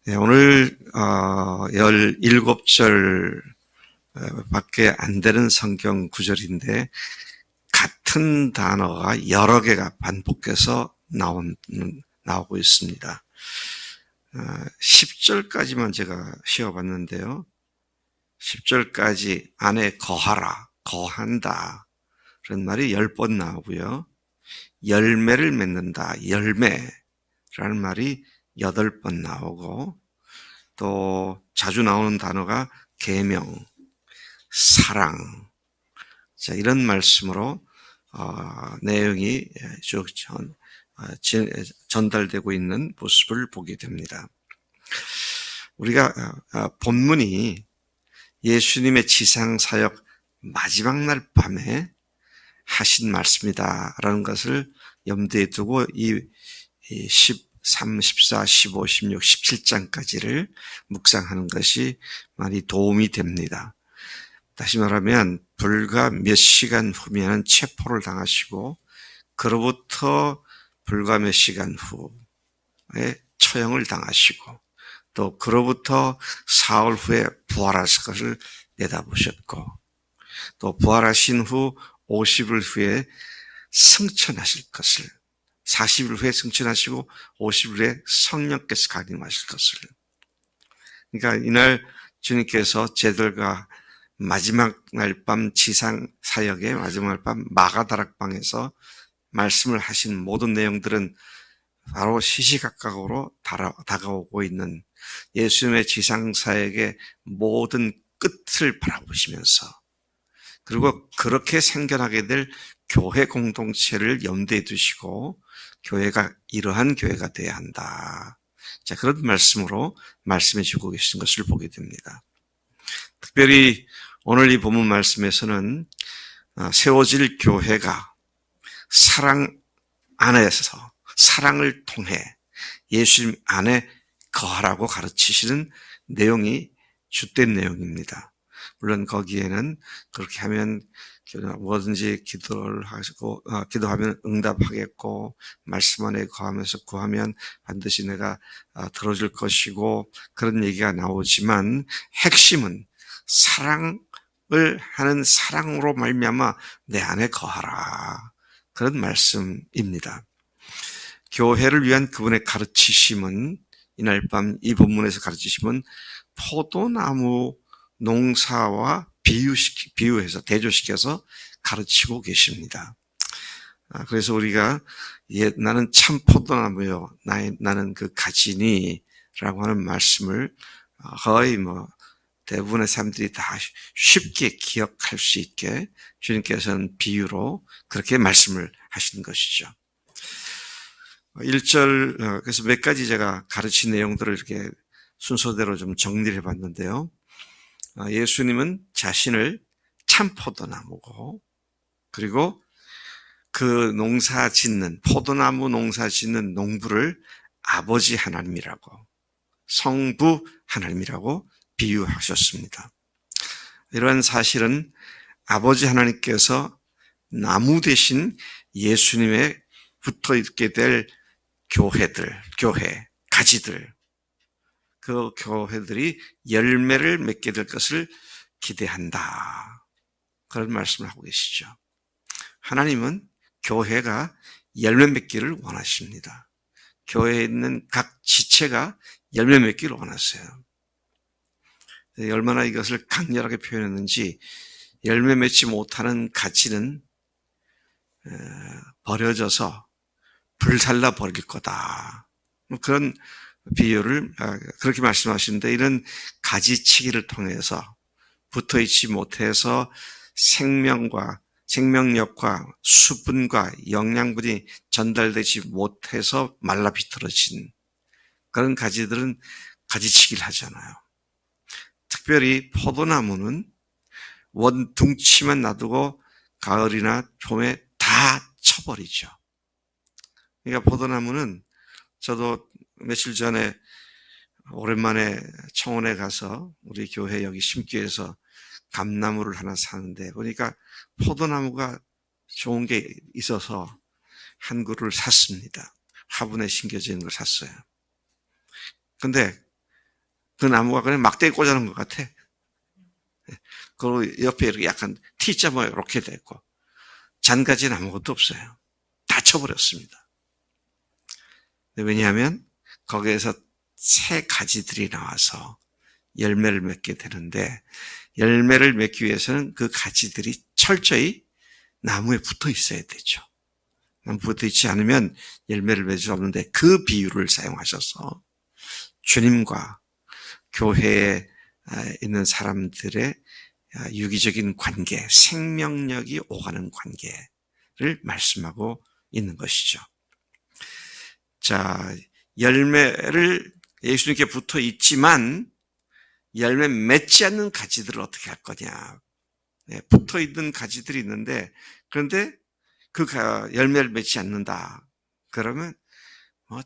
네, 오늘 17절 밖에 안 되는 성경 구절인데 같은 단어가 여러 개가 반복해서 나오고 있습니다. 10절까지만 제가 쉬어봤는데요. 10절까지 안에 거하라, 거한다 그런 말이 10번 나오고요. 열매를 맺는다, 열매라는 말이 8번 나오고, 또 자주 나오는 단어가 계명, 사랑, 자, 이런 말씀으로 내용이 쭉 전달되고 있는 모습을 보게 됩니다. 우리가 본문이 예수님의 지상사역 마지막 날 밤에 하신 말씀이다라는 것을 염두에 두고 이 13, 14, 15, 16, 17장까지를 묵상하는 것이 많이 도움이 됩니다. 다시 말하면 불과 몇 시간 후면 체포를 당하시고 그로부터 불과 몇 시간 후에 처형을 당하시고 또 그로부터 사흘 후에 부활하실 것을 내다보셨고 또 부활하신 후 50일 후에 승천하실 것을 40일 후에 승천하시고 50일 후에 성령께서 강림하실 것을, 그러니까 이날 주님께서 제들과 마지막 날 밤 지상 사역의 마지막 날 밤 마가다락방에서 말씀을 하신 모든 내용들은 바로 시시각각으로 다가오고 있는 예수님의 지상 사역의 모든 끝을 바라보시면서, 그리고 그렇게 생겨나게 될 교회 공동체를 염두에 두시고 교회가 이러한 교회가 되어야 한다. 자, 그런 말씀으로 말씀해 주고 계신 것을 보게 됩니다. 특별히 오늘 이 본문 말씀에서는 세워질 교회가 사랑 안에서 사랑을 통해 예수님 안에 거하라고 가르치시는 내용이 주된 내용입니다. 물론 거기에는 그렇게 하면 뭐든지 기도를 하시고 기도하면 응답하겠고 말씀 안에 거하면서 구하면 반드시 내가 들어줄 것이고 그런 얘기가 나오지만 핵심은 사랑을 하는 사랑으로 말미암아 내 안에 거하라, 그런 말씀입니다. 교회를 위한 그분의 가르치심은 이날 밤 이 본문에서 가르치심은 포도나무 농사와 비유해서 대조시켜서 가르치고 계십니다. 그래서 우리가 나는 참 포도나무요, 나는 그 가지니 라고 하는 말씀을 거의 대부분의 사람들이 다 쉽게 기억할 수 있게 주님께서는 비유로 그렇게 말씀을 하신 것이죠. 1절, 그래서 몇 가지 제가 가르친 내용들을 이렇게 순서대로 좀 정리를 해봤는데요. 예수님은 자신을 참 포도나무고, 그리고 그 농사 짓는, 포도나무 농사 짓는 농부를 아버지 하나님이라고, 성부 하나님이라고 비유하셨습니다. 이러한 사실은 아버지 하나님께서 나무 대신 예수님에 붙어 있게 될 교회, 가지들, 그 교회들이 열매를 맺게 될 것을 기대한다, 그런 말씀을 하고 계시죠. 하나님은 교회가 열매 맺기를 원하십니다. 교회에 있는 각 지체가 열매 맺기를 원하세요. 얼마나 이것을 강렬하게 표현했는지, 열매 맺지 못하는 가지는 버려져서 불살라 버릴 거다, 그런 비유를 그렇게 말씀하시는데, 이런 가지치기를 통해서 붙어있지 못해서 생명력과 수분과 영양분이 전달되지 못해서 말라 비틀어진 그런 가지들은 가지치기를 하잖아요. 특별히 포도나무는 원둥치만 놔두고 가을이나 봄에 다 쳐버리죠. 그러니까 포도나무는, 저도 며칠 전에 오랜만에 청원에 가서 우리 교회 여기 심기에서 감나무를 하나 사는데 보니까 포도나무가 좋은 게 있어서 한 그루를 샀습니다. 화분에 심겨져 있는 걸 샀어요. 근데 그 나무가 그냥 막대기 꽂아놓은 것 같아. 그리고 옆에 이렇게 약간 T자 모양 이렇게 돼 있고 잔가지는 아무것도 없어요. 다 쳐버렸습니다. 왜냐하면 거기에서 새 가지들이 나와서 열매를 맺게 되는데 열매를 맺기 위해서는 그 가지들이 철저히 나무에 붙어 있어야 되죠. 나무에 붙어 있지 않으면 열매를 맺을 수 없는데 그 비유를 사용하셔서 주님과 교회에 있는 사람들의 유기적인 관계, 생명력이 오가는 관계를 말씀하고 있는 것이죠. 자, 열매를 예수님께 붙어 있지만 열매 맺지 않는 가지들을 어떻게 할 거냐. 붙어 있는 가지들이 있는데 그런데 그 열매를 맺지 않는다. 그러면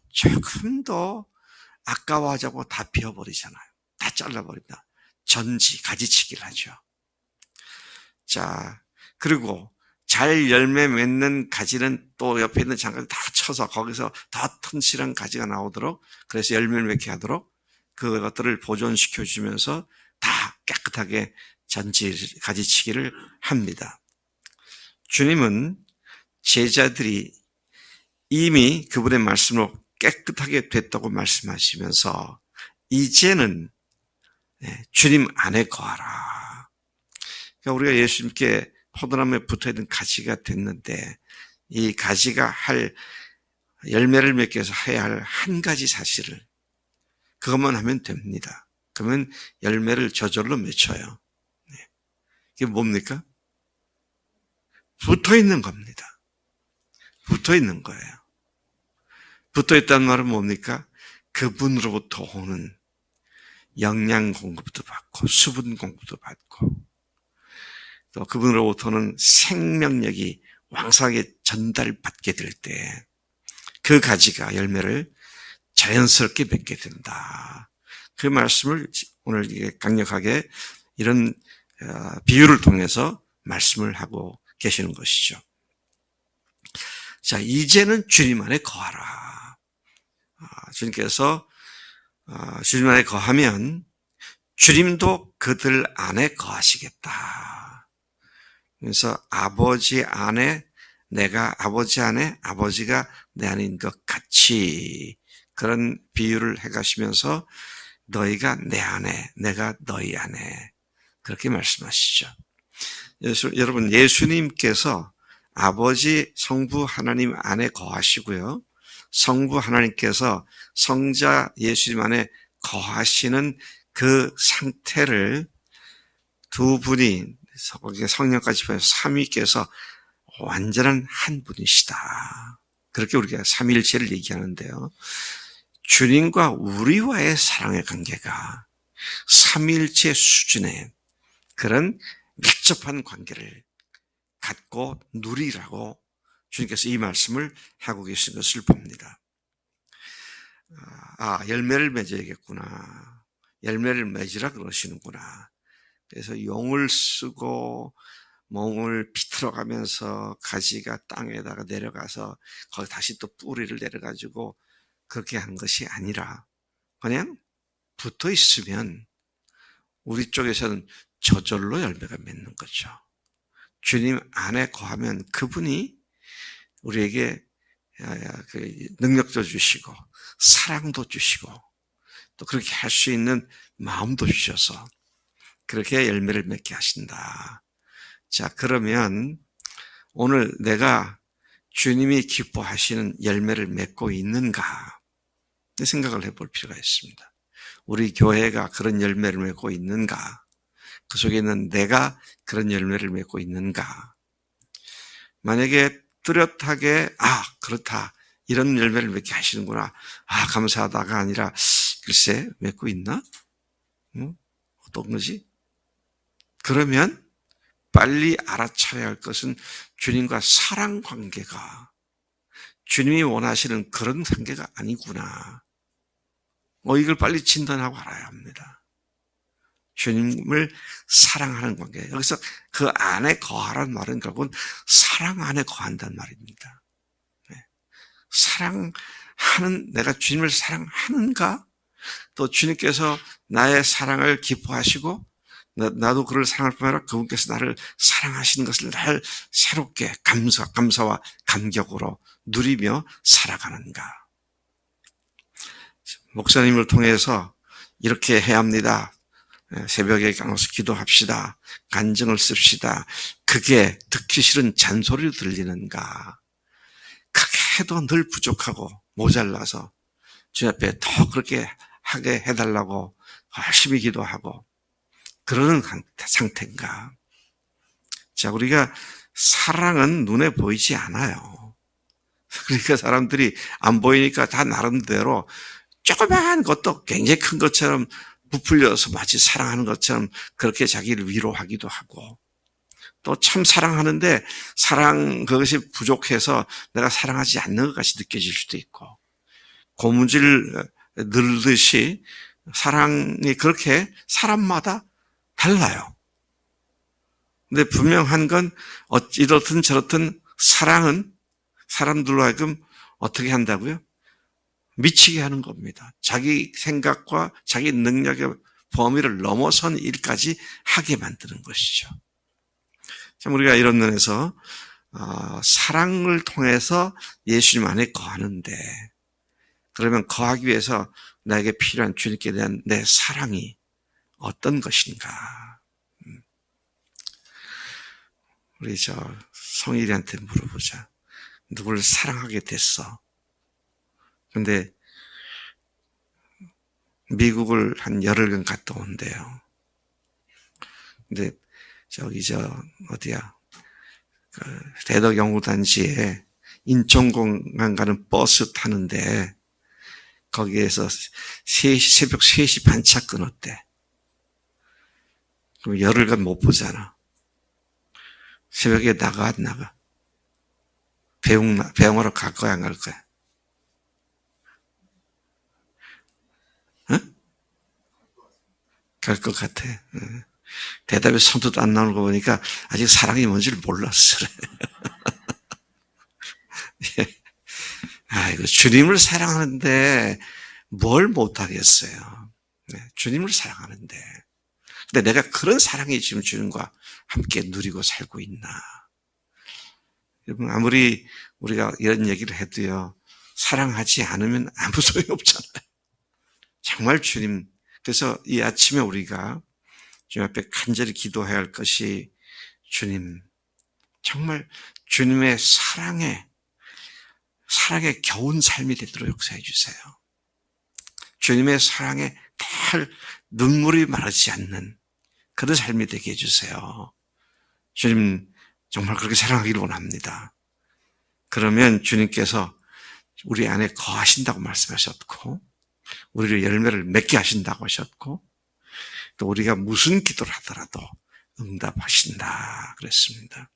조금 더 아까워하자고 다 비워버리잖아요. 다 잘라버립니다. 전지, 가지치기를 하죠. 자, 그리고 잘 열매 맺는 가지는 또 옆에 있는 장가지 다 쳐서 거기서 더 튼실한 가지가 나오도록 그래서 열매를 맺게 하도록 그것들을 보존시켜 주면서 다 깨끗하게 전지, 가지치기를 합니다. 주님은 제자들이 이미 그분의 말씀으로 깨끗하게 됐다고 말씀하시면서 이제는 주님 안에 거하라. 그러니까 우리가 예수님께 포도나무에 붙어있는 가지가 됐는데 이 가지가 할 열매를 맺기 위해서 해야 할 한 가지 사실을 그것만 하면 됩니다. 그러면 열매를 저절로 맺혀요. 이게 뭡니까? 붙어있는 겁니다. 붙어있는 거예요. 붙어있다는 말은 뭡니까? 그분으로부터 오는 영양 공급도 받고 수분 공급도 받고 또 그분으로부터는 생명력이 왕성하게 전달받게 될 때 그 가지가 열매를 자연스럽게 맺게 된다. 그 말씀을 오늘 강력하게 이런 비유를 통해서 말씀을 하고 계시는 것이죠. 자, 이제는 주님 안에 거하라. 주님께서 주님 안에 거하면 주님도 그들 안에 거하시겠다. 그래서 아버지 안에 내가 아버지 안에 아버지가 내 안인 것 같이 그런 비유를 해가시면서 너희가 내 안에 내가 너희 안에 그렇게 말씀하시죠. 여러분 예수님께서 아버지 성부 하나님 안에 거하시고요. 성부 하나님께서 성자 예수님 안에 거하시는 그 상태를 두 분이 성령까지 포함해서 삼위께서 완전한 한 분이시다. 그렇게 우리가 삼위일체를 얘기하는데요. 주님과 우리와의 사랑의 관계가 삼위일체 수준의 그런 밀접한 관계를 갖고 누리라고 주님께서 이 말씀을 하고 계신 것을 봅니다. 열매를 맺어야겠구나. 열매를 맺으라 그러시는구나. 그래서 용을 쓰고 몸을 비틀어가면서 가지가 땅에다가 내려가서 거기 다시 또 뿌리를 내려가지고 그렇게 하는 것이 아니라 그냥 붙어 있으면 우리 쪽에서는 저절로 열매가 맺는 거죠. 주님 안에 거하면 그분이 우리에게 능력도 주시고 사랑도 주시고 또 그렇게 할 수 있는 마음도 주셔서 그렇게 열매를 맺게 하신다. 자, 그러면 오늘 내가 주님이 기뻐하시는 열매를 맺고 있는가 생각을 해볼 필요가 있습니다. 우리 교회가 그런 열매를 맺고 있는가? 그 속에 있는 내가 그런 열매를 맺고 있는가? 만약에 뚜렷하게 그렇다. 이런 열매를 맺게 하시는구나. 감사하다가 아니라 글쎄 맺고 있나? 어떤 거지? 그러면 빨리 알아차려야 할 것은 주님과 사랑 관계가 주님이 원하시는 그런 관계가 아니구나. 이걸 빨리 진단하고 알아야 합니다. 주님을 사랑하는 관계. 여기서 그 안에 거하라는 말은 결국은 사랑 안에 거한다는 말입니다. 사랑하는, 내가 주님을 사랑하는가? 또 주님께서 나의 사랑을 기뻐하시고 나도 그를 사랑할 뿐 아니라 그분께서 나를 사랑하시는 것을 날 새롭게 감사와 감격으로 누리며 살아가는가. 목사님을 통해서 이렇게 해야 합니다. 새벽에 나와서 기도합시다. 간증을 씁시다. 그게 듣기 싫은 잔소리로 들리는가. 그렇게 해도 늘 부족하고 모자라서 주 앞에 더 그렇게 하게 해달라고 열심히 기도하고 그러는 상태인가. 자, 우리가 사랑은 눈에 보이지 않아요. 그러니까 사람들이 안 보이니까 다 나름대로 조그마한 것도 굉장히 큰 것처럼 부풀려서 마치 사랑하는 것처럼 그렇게 자기를 위로하기도 하고 또 참 사랑하는데 그것이 부족해서 내가 사랑하지 않는 것 같이 느껴질 수도 있고 고무줄 늘듯이 사랑이 그렇게 사람마다 달라요. 근데 분명한 건 이렇든 저렇든 사랑은 사람들로 하여금 어떻게 한다고요? 미치게 하는 겁니다. 자기 생각과 자기 능력의 범위를 넘어선 일까지 하게 만드는 것이죠. 참 우리가 이런 면에서 사랑을 통해서 예수님 안에 거하는데 그러면 거하기 위해서 나에게 필요한 주님께 대한 내 사랑이 어떤 것인가? 우리 성일이한테 물어보자. 누구를 사랑하게 됐어? 근데 미국을 한 열흘간 갔다 온대요. 근데 어디야? 대덕연구단지에 인천공항 가는 버스 타는데 거기에서 새벽 3시 반차 끊었대. 그럼 열흘간 못 보잖아. 새벽에 나가 안 나가? 배웅하러 갈 거야 안 갈 거야? 응? 갈 것 같아. 대답이 선뜻 안 나오는 거 보니까 아직 사랑이 뭔지를 몰랐어. 아이고, 주님을 사랑하는데 뭘 못하겠어요. 주님을 사랑하는데. 근데 내가 그런 사랑이 지금 주님과 함께 누리고 살고 있나. 여러분, 아무리 우리가 이런 얘기를 해도요, 사랑하지 않으면 아무 소용이 없잖아요. 정말 주님. 그래서 이 아침에 우리가 주님 앞에 간절히 기도해야 할 것이 주님, 정말 주님의 사랑에 겨운 삶이 되도록 역사해 주세요. 주님의 사랑에 달 눈물이 마르지 않는 그런 삶이 되게 해주세요. 주님 정말 그렇게 사랑하기를 원합니다. 그러면 주님께서 우리 안에 거하신다고 말씀하셨고 우리를 열매를 맺게 하신다고 하셨고 또 우리가 무슨 기도를 하더라도 응답하신다 그랬습니다.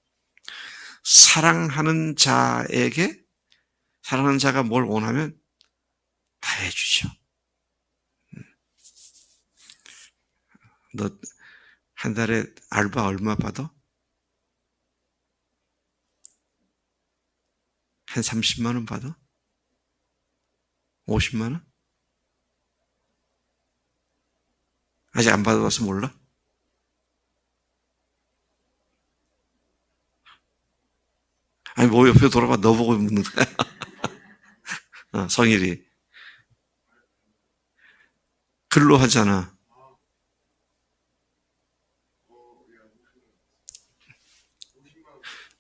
사랑하는 자가 뭘 원하면 다 해주죠. 너 한 달에 알바 얼마 받아? 한 30만 원 받아? 50만 원? 아직 안 받아봐서 몰라? 아니 뭐 옆에 돌아봐 너 보고 묻는 거야. 성일이 근로 하잖아.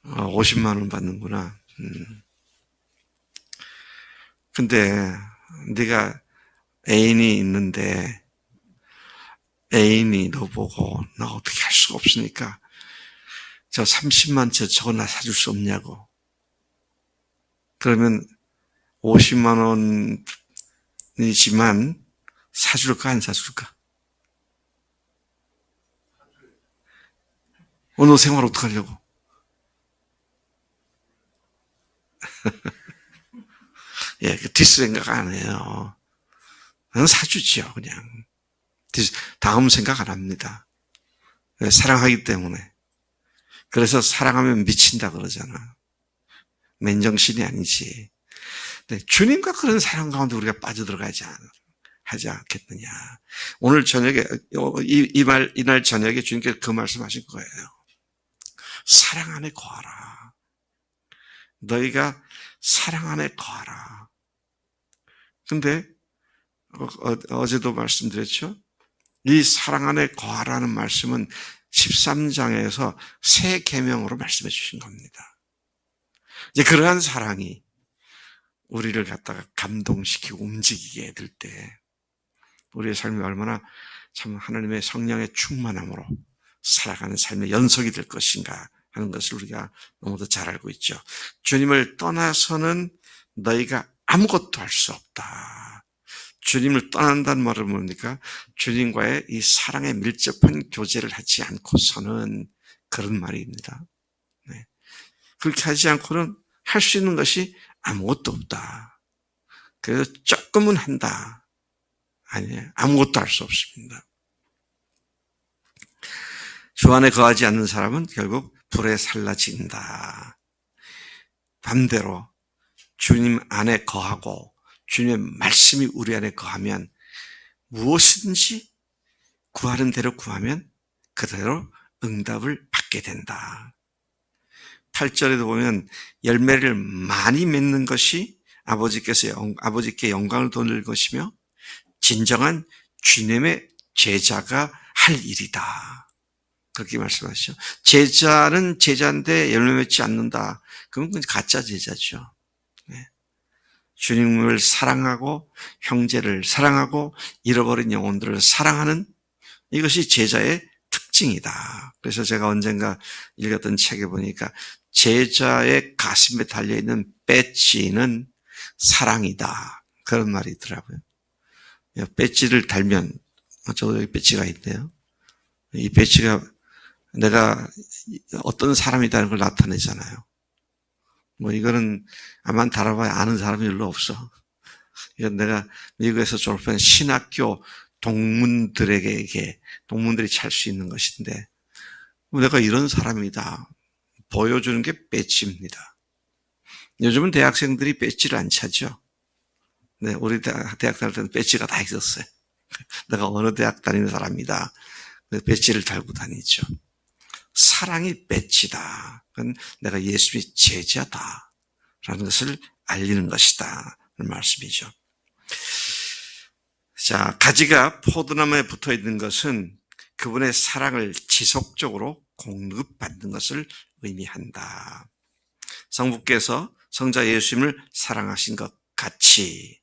아, 50만 원 받는구나. 근데 네가 애인이 있는데 애인이 너 보고 나 어떻게 할 수가 없으니까 저 30만 저거 나 사줄 수 없냐고. 그러면 50만 원이지만 사줄까 안 사줄까? 너 생활 어떡하려고? 예, 뒷수 생각 안 해요. 그냥 사주지요, 그냥. 다음 생각 안 합니다. 사랑하기 때문에. 그래서 사랑하면 미친다 그러잖아. 맨정신이 아니지. 네, 주님과 그런 사랑 가운데 우리가 빠져들어가지 않아. 하지 않겠느냐. 오늘 저녁에, 이날 저녁에 주님께서 그 말씀하신 거예요. 사랑 안에 거하라. 너희가 사랑 안에 거하라. 근데 어제도 말씀드렸죠. 이 사랑 안에 거하라는 말씀은 13장에서 새 계명으로 말씀해 주신 겁니다. 이제 그러한 사랑이 우리를 갖다가 감동시키고 움직이게 될 때 우리의 삶이 얼마나 참 하나님의 성령의 충만함으로 살아가는 삶의 연속이 될 것인가 하는 것을 우리가 너무도 잘 알고 있죠. 주님을 떠나서는 너희가 아무것도 할 수 없다. 주님을 떠난다는 말은 뭡니까? 주님과의 이 사랑에 밀접한 교제를 하지 않고서는 그런 말입니다. 네. 그렇게 하지 않고는 할 수 있는 것이 아무것도 없다. 그래서 조금은 한다. 아니에요. 아무것도 할 수 없습니다. 주 안에 거하지 않는 사람은 결국 불에 살라진다. 반대로 주님 안에 거하고 주님의 말씀이 우리 안에 거하면 무엇이든지 구하는 대로 구하면 그대로 응답을 받게 된다. 8절에도 보면 열매를 많이 맺는 것이 아버지께 영광을 돌릴 것이며 진정한 주님의 제자가 할 일이다. 그렇게 말씀하시죠. 제자는 제자인데 열매 맺지 않는다. 그건 가짜 제자죠. 네. 주님을 사랑하고 형제를 사랑하고 잃어버린 영혼들을 사랑하는 이것이 제자의 특징이다. 그래서 제가 언젠가 읽었던 책에 보니까 제자의 가슴에 달려있는 배지는 사랑이다. 그런 말이 있더라고요. 배지를 달면, 저도 여기 배지가 있네요. 이 배지가 내가 어떤 사람이다는 걸 나타내잖아요. 이거는 아마 달아봐야 아는 사람이 별로 없어. 이건 내가 미국에서 졸업한 신학교 동문들이 찰 수 있는 것인데, 내가 이런 사람이다. 보여주는 게 배지입니다. 요즘은 대학생들이 배지를 안 차죠. 네, 우리 대학 다닐 때는 배지가 다 있었어요. 내가 어느 대학 다니는 사람이다. 배지를 달고 다니죠. 사랑이 배지다. 그건 내가 예수의 제자다. 라는 것을 알리는 것이다. 라는 말씀이죠. 자, 가지가 포도나무에 붙어 있는 것은 그분의 사랑을 지속적으로 공급받는 것을 의미한다. 성부께서 성자 예수님을 사랑하신 것 같이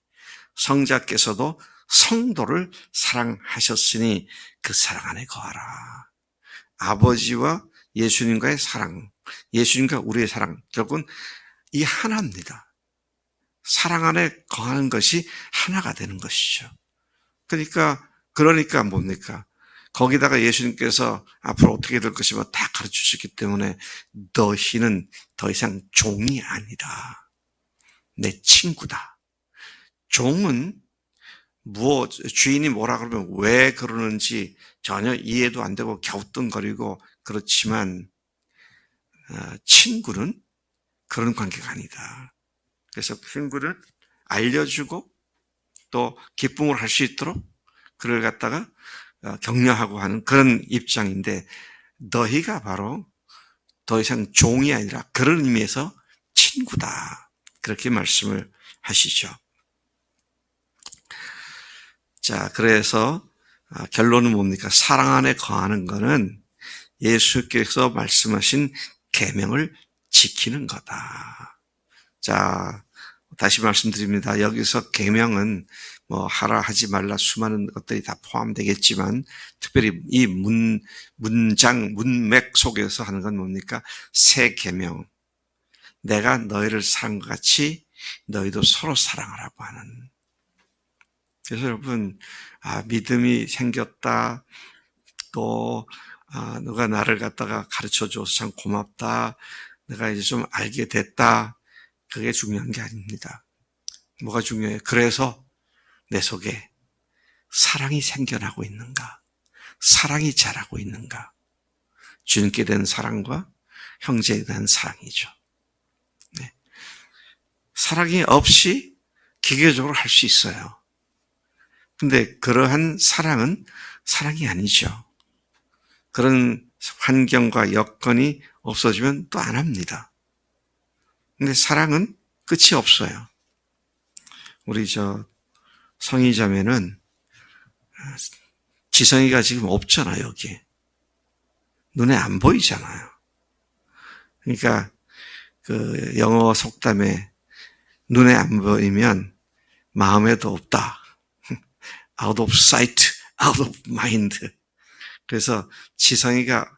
성자께서도 성도를 사랑하셨으니 그 사랑 안에 거하라. 아버지와 예수님과의 사랑, 예수님과 우리의 사랑, 결국은 이 하나입니다. 사랑 안에 거하는 것이 하나가 되는 것이죠. 그러니까 뭡니까? 거기다가 예수님께서 앞으로 어떻게 될 것이 다 가르쳐 주셨기 때문에 너희는 더 이상 종이 아니다. 내 친구다. 종은 주인이 뭐라 그러면 왜 그러는지 전혀 이해도 안 되고 갸우뚱거리고 그렇지만 친구는 그런 관계가 아니다. 그래서 친구를 알려주고 또 기쁨을 할 수 있도록 그를 갖다가 격려하고 하는 그런 입장인데 너희가 바로 더 이상 종이 아니라 그런 의미에서 친구다. 그렇게 말씀을 하시죠. 자, 그래서 결론은 뭡니까? 사랑 안에 거하는 것은 예수께서 말씀하신 계명을 지키는 거다. 자, 다시 말씀드립니다. 여기서 계명은 하라 하지 말라 수많은 것들이 다 포함되겠지만 특별히 이 문맥 속에서 하는 건 뭡니까? 새 계명. 내가 너희를 사랑한 것 같이 너희도 서로 사랑하라고 하는. 그래서 여러분, 믿음이 생겼다. 또 누가 나를 갖다가 가르쳐줘서 참 고맙다. 내가 이제 좀 알게 됐다. 그게 중요한 게 아닙니다. 뭐가 중요해요? 그래서 내 속에 사랑이 생겨나고 있는가? 사랑이 자라고 있는가? 주님께 대한 사랑과 형제에 대한 사랑이죠. 네. 사랑이 없이 기계적으로 할 수 있어요. 근데 그러한 사랑은 사랑이 아니죠. 그런 환경과 여건이 없어지면 또 안 합니다. 근데 사랑은 끝이 없어요. 우리 성희자매는 지성이가 지금 없잖아요, 여기. 눈에 안 보이잖아요. 그러니까 그 영어 속담에 눈에 안 보이면 마음에도 없다. out of sight, out of mind. 그래서 지성이가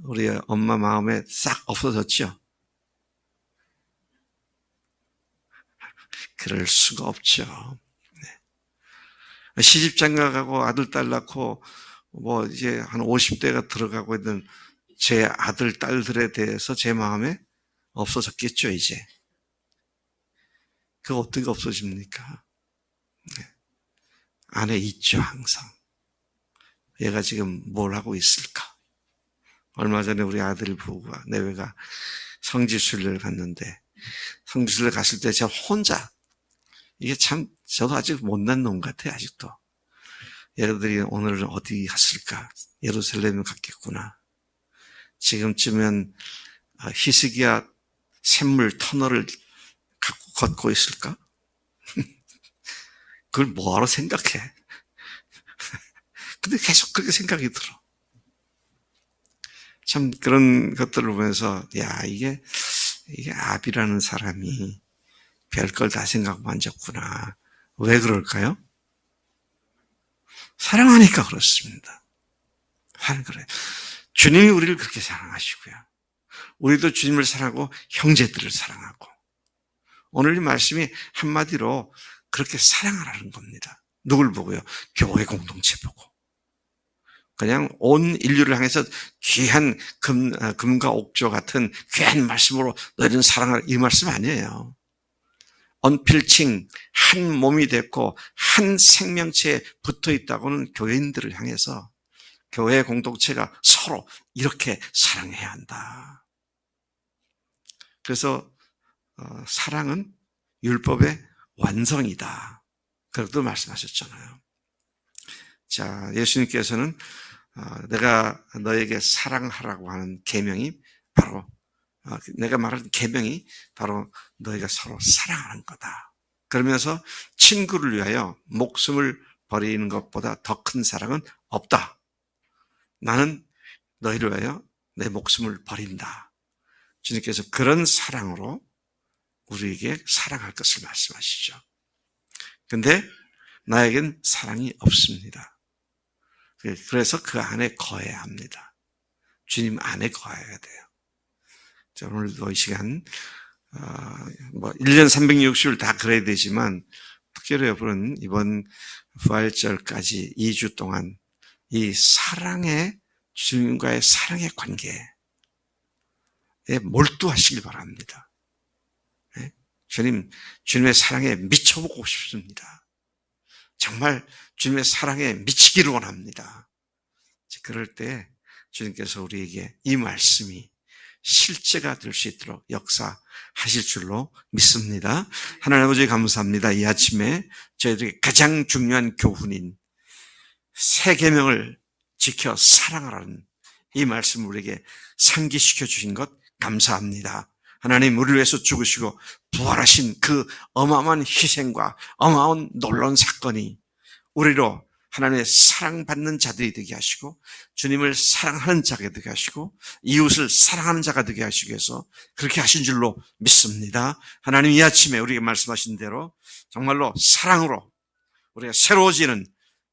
우리 엄마 마음에 싹 없어졌죠. 그럴 수가 없죠. 시집장가 가고 아들, 딸 낳고 이제 한 50대가 들어가고 있는 제 아들, 딸들에 대해서 제 마음에 없어졌겠죠, 이제. 그거 어떻게 없어집니까? 안에 있죠, 항상. 얘가 지금 뭘 하고 있을까? 얼마 전에 우리 아들 부부가, 내외가 성지순례를 갔는데, 성지순례 갔을 때 제가 혼자, 이게 참, 저도 아직 못난 놈 같아요, 아직도. 얘들이 오늘 어디 갔을까? 예루살렘에 갔겠구나. 지금쯤엔 히스기야 샘물 터널을 갖고 걷고 있을까? 그걸 뭐하러 생각해? 근데 계속 그렇게 생각이 들어. 참 그런 것들을 보면서 이게 압이라는 사람이 별걸 다 생각하고 앉았구나. 왜 그럴까요? 사랑하니까 그렇습니다. 그래. 주님이 우리를 그렇게 사랑하시고요. 우리도 주님을 사랑하고 형제들을 사랑하고. 오늘 이 말씀이 한마디로 그렇게 사랑하라는 겁니다. 누굴 보고요? 교회 공동체 보고. 그냥 온 인류를 향해서 귀한 금과 옥조 같은 귀한 말씀으로 너희는 사랑하라 이 말씀 아니에요. 언필칭 한 몸이 됐고 한 생명체에 붙어 있다고는 교회인들을 향해서 교회 공동체가 서로 이렇게 사랑해야 한다. 그래서 사랑은 율법의 완성이다. 그렇게도 말씀하셨잖아요. 자, 예수님께서는 내가 너에게 사랑하라고 하는 계명이 바로 내가 말하는 계명이 바로 너희가 서로 사랑하는 거다. 그러면서 친구를 위하여 목숨을 버리는 것보다 더 큰 사랑은 없다. 나는 너희를 위하여 내 목숨을 버린다. 주님께서 그런 사랑으로 우리에게 사랑할 것을 말씀하시죠. 근데 나에겐 사랑이 없습니다. 그래서 그 안에 거해야 합니다. 주님 안에 거해야 돼요. 자, 오늘도 이 시간 1년 360일 다 그래야 되지만 특별히 여러분 이번 부활절까지 2주 동안 이 사랑의 주님과의 사랑의 관계에 몰두하시길 바랍니다. 주님의 사랑에 미쳐보고 싶습니다. 정말 주님의 사랑에 미치기를 원합니다. 그럴 때 주님께서 우리에게 이 말씀이 실제가 될 수 있도록 역사하실 줄로 믿습니다. 하나님 아버지 감사합니다. 이 아침에 저희들에게 가장 중요한 교훈인 새 계명을 지켜 사랑하라는 이 말씀을 우리에게 상기시켜 주신 것 감사합니다. 하나님 우리를 위해서 죽으시고 부활하신 그 어마어마한 희생과 어마어마한 놀라운 사건이 우리로 하나님의 사랑받는 자들이 되게 하시고 주님을 사랑하는 자가 되게 하시고 이웃을 사랑하는 자가 되게 하시기 위해서 그렇게 하신 줄로 믿습니다. 하나님 이 아침에 우리에게 말씀하신 대로 정말로 사랑으로 우리가 새로워지는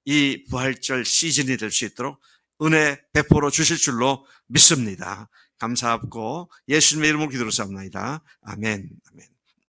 이 부활절 시즌이 될 수 있도록 은혜 베풀어 주실 줄로 믿습니다. 감사하고 예수님의 이름으로 기도로 삼나이다. 아멘. 아멘.